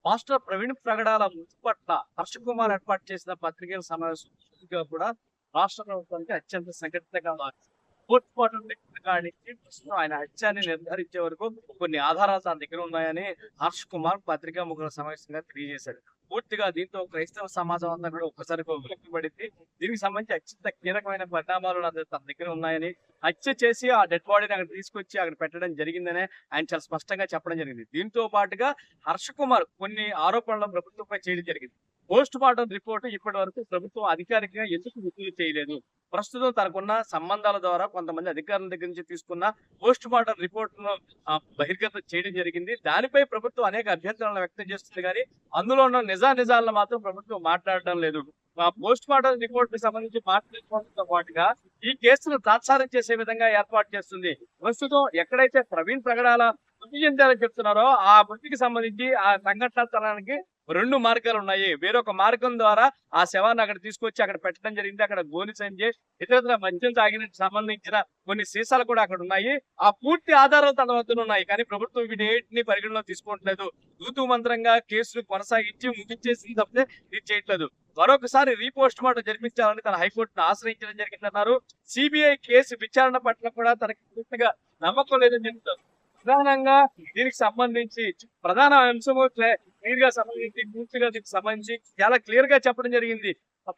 Master Praveen Pragadala మృతి పట్ల హర్ష కుమార్ ఏర్పాటు చేసిన పత్రికల సమావేశం కూడా రాష్ట్ర ప్రభుత్వానికి అత్యంత సంఘటనగా మారింది. పోస్ట్ మార్టం కాడికి ప్రస్తుతం ఆయన హత్యాన్ని నిర్ధారించే వరకు కొన్ని ఆధారాలు తన దగ్గర ఉన్నాయని హర్ష్ కుమార్ పత్రికా ముఖుల సమావేశంగా తెలియజేశాడు. పూర్తిగా దీంతో క్రైస్తవ సమాజం అంతా కూడా ఒక్కసారి ఉలిక్కిపడింది. దీనికి సంబంధించి అత్యంత కీలకమైన పరిణామాలు తన దగ్గర ఉన్నాయని, హత్య చేసి ఆ డెడ్ బాడీని అక్కడ తీసుకొచ్చి అక్కడ పెట్టడం జరిగిందనే ఆయన చాలా స్పష్టంగా చెప్పడం జరిగింది. దీంతో పాటుగా హర్ష కుమార్ కొన్ని ఆరోపణలు ప్రభుత్వంపై చేయడం జరిగింది. పోస్ట్ మార్టం రిపోర్టు ఇప్పటి వరకు ప్రభుత్వం అధికారికంగా ఎందుకు విడుదల చేయలేదు? ప్రస్తుతం తనకున్న సంబంధాల ద్వారా కొంతమంది అధికారుల దగ్గర నుంచి తీసుకున్న పోస్ట్ మార్టం రిపోర్టును బహిర్గతం చేయడం జరిగింది. దానిపై ప్రభుత్వం అనేక అభ్యంతరాలను వ్యక్తం చేస్తుంది కానీ అందులో ఉన్న నిజాలను మాత్రం ప్రభుత్వం మాట్లాడడం లేదు. పోస్ట్ మార్టం రిపోర్ట్ కి సంబంధించి మాట్లాడుకోవడంతో పాటుగా ఈ కేసును తాత్సారం చేసే విధంగా ఏర్పాటు చేస్తుంది. ప్రస్తుతం ఎక్కడైతే ప్రవీణ్ ప్రగడాల మృతి చెందారని చెప్తున్నారో ఆ మృతికి సంబంధించి ఆ సంఘటన స్థలానికి రెండు మార్గాలు ఉన్నాయి. వేరొక మార్గం ద్వారా ఆ శవాన్ని అక్కడ తీసుకొచ్చి అక్కడ పెట్టడం జరిగింది. అక్కడ గోని సంజయ్ ఇతర మద్యం తాగినట్టు సంబంధించిన కొన్ని సీసాలు కూడా అక్కడ ఉన్నాయి. ఆ పూర్తి ఆధారాలు తన వద్ద ఉన్నాయి. కానీ ప్రభుత్వం వీటిని పరిగణలో తీసుకోవట్లేదు. తూతూ మంత్రంగా కేసులు కొనసాగించి ముగించేసి తప్పితే ఇది చేయట్లేదు. మరొకసారి రీపోస్ట్ మార్టం జరిపించాలని తన హైకోర్టును ఆశ్రయించడం జరిగిందన్నారు. సిబిఐ కేసు విచారణ పట్ల కూడా తనకి పూర్తిగా నమ్మకం లేదని చెప్తారు. ప్రధానంగా దీనికి సంబంధించి ప్రధాన అంశము క్లియర్ గా సంబంధించి పూర్తిగా దీనికి సంబంధించి చాలా క్లియర్ గా చెప్పడం జరిగింది.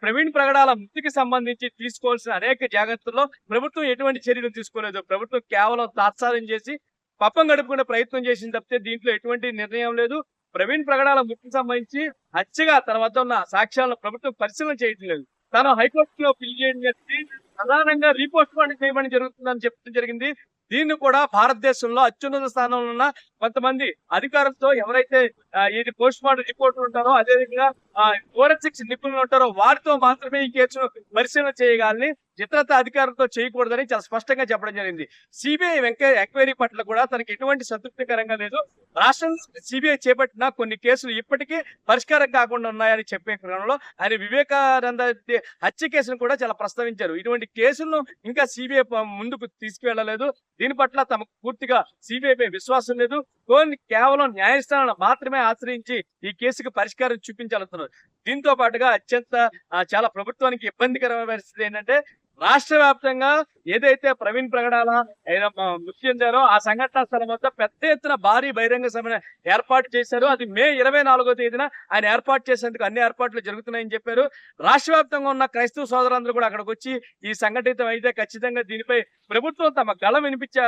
ప్రవీణ్ ప్రగడాల మృతికి సంబంధించి తీసుకోవాల్సిన అనేక జాగ్రత్తల్లో ప్రభుత్వం ఎటువంటి చర్యలు తీసుకోలేదు. ప్రభుత్వం కేవలం తాత్సారం చేసి పప్పం గడుపుకునే ప్రయత్నం చేసింది తప్పితే దీంట్లో ఎటువంటి నిర్ణయం లేదు. ప్రవీణ్ ప్రగడాల మృతికి సంబంధించి హత్యగా తన వద్ద ఉన్న సాక్ష్యాలను ప్రభుత్వం పరిశీలన చేయడం లేదు. తను హైకోర్టులో పిలిచేయడం జరిగింది. ప్రధానంగా రీపోస్ట్ మార్టం చేయమని జరుగుతుందని చెప్పడం జరిగింది. దీన్ని కూడా భారతదేశంలో అత్యున్నత స్థానంలో ఉన్న కొంతమంది అధికారులతో ఎవరైతే ఇది పోస్ట్ మార్టం రిపోర్ట్ ఉంటారో అదేవిధంగా ఫోరెన్సిక్స్ నిపుణులు ఉంటారో వారితో మాత్రమే ఈ కేసును పరిశీలన చేయగాలని ఇతరత అధికారులతో చేయకూడదని చాలా స్పష్టంగా చెప్పడం జరిగింది. సిబిఐ ఎంక్వైరీ పట్ల కూడా తనకి ఎటువంటి సంతృప్తికరంగా లేదు. రాష్ట్రం సిబిఐ చేపట్టిన కొన్ని కేసులు ఇప్పటికీ పరిష్కారం కాకుండా ఉన్నాయని చెప్పే క్రమంలో ఆయన వివేకానంద హత్య కేసును కూడా చాలా ప్రస్తావించారు. ఇటువంటి కేసులను ఇంకా సిబిఐ ముందుకు తీసుకువెళ్ళలేదు. దీని పట్ల తమకు పూర్తిగా సిబిఐపై విశ్వాసం లేదు. కేవలం న్యాయస్థానాలను మాత్రమే ఆశ్రయించి ఈ కేసుకు పరిష్కారం చూపించాలంటున్నారు. దీంతో పాటుగా అత్యంత చాలా ప్రభుత్వానికి ఇబ్బందికరమైన పరిస్థితి ఏంటంటే రాష్ట్ర వ్యాప్తంగా ఏదైతే ప్రవీణ్ ప్రగడాల మృతి చెందారో ఆ సంఘటనా స్థలం వద్ద పెద్ద ఎత్తున భారీ బహిరంగ సభను ఏర్పాటు చేశారు. అది మే 24వ తేదీన ఆయన ఏర్పాటు చేసేందుకు అన్ని ఏర్పాట్లు జరుగుతున్నాయని చెప్పారు. రాష్ట్ర వ్యాప్తంగా ఉన్న క్రైస్తవ సోదరులందరూ కూడా అక్కడికి వచ్చి ఈ సంఘటితం అయితే ఖచ్చితంగా దీనిపై ప్రభుత్వం తమ గళం వినిపించే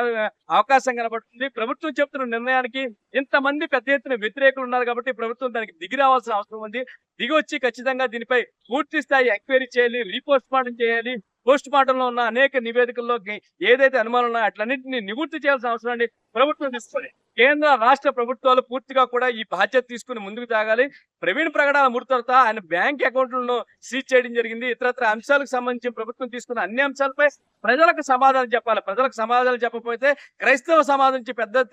అవకాశం కనబడుతుంది. ప్రభుత్వం చెప్తున్న నిర్ణయానికి ఇంతమంది పెద్ద ఎత్తున వ్యతిరేకులు ఉన్నారు కాబట్టి ప్రభుత్వం దానికి దిగి రావాల్సిన అవసరం ఉంది. దిగి వచ్చి ఖచ్చితంగా దీనిపై పూర్తి స్థాయి ఎంక్వైరీ చేయాలి, రీపోస్ట్ మార్టం చేయాలి. పోస్ట్ మార్టంలో ఉన్న అనేక నివేదికల్లోకి ఏదైతే అనుమానం ఉన్నాయో అట్లన్నింటినీ నివృత్తి చేయాల్సిన అవసరాన్ని ప్రభుత్వం తీసుకోవాలి. కేంద్ర రాష్ట్ర ప్రభుత్వాలు పూర్తిగా కూడా ఈ బాధ్యత తీసుకుని ముందుకు సాగాలి. ప్రవీణ్ ప్రగడాల మృతి తర్వాత ఆయన బ్యాంక్ అకౌంట్లను సీజ్ చేయడం జరిగింది. ఇతరత్ర అంశాలకు సంబంధించి ప్రభుత్వం తీసుకున్న అన్ని అంశాలపై ప్రజలకు సమాధానం చెప్పాలి. ప్రజలకు సమాధానం చెప్పకపోతే క్రైస్తవ సమాజం నుంచి పెద్ద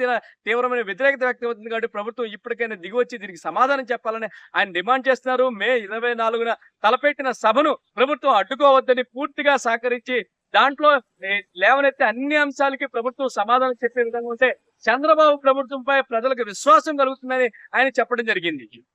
తీవ్రమైన వ్యతిరేకత వ్యక్తమవుతుంది. కాబట్టి ప్రభుత్వం ఇప్పటికైనా దిగివచ్చి దీనికి సమాధానం చెప్పాలని ఆయన డిమాండ్ చేస్తున్నారు. మే 24న తలపెట్టిన సభను ప్రభుత్వం అడ్డుకోవద్దని పూర్తిగా సహకరించి దాంట్లో లేవనెత్తే అన్ని అంశాలకి ప్రభుత్వం సమాధానం చెప్పే విధంగా ఉంటే చంద్రబాబు ప్రభుత్వంపై ప్రజలకు విశ్వాసం కలుగుతుందని ఆయన చెప్పడం జరిగింది.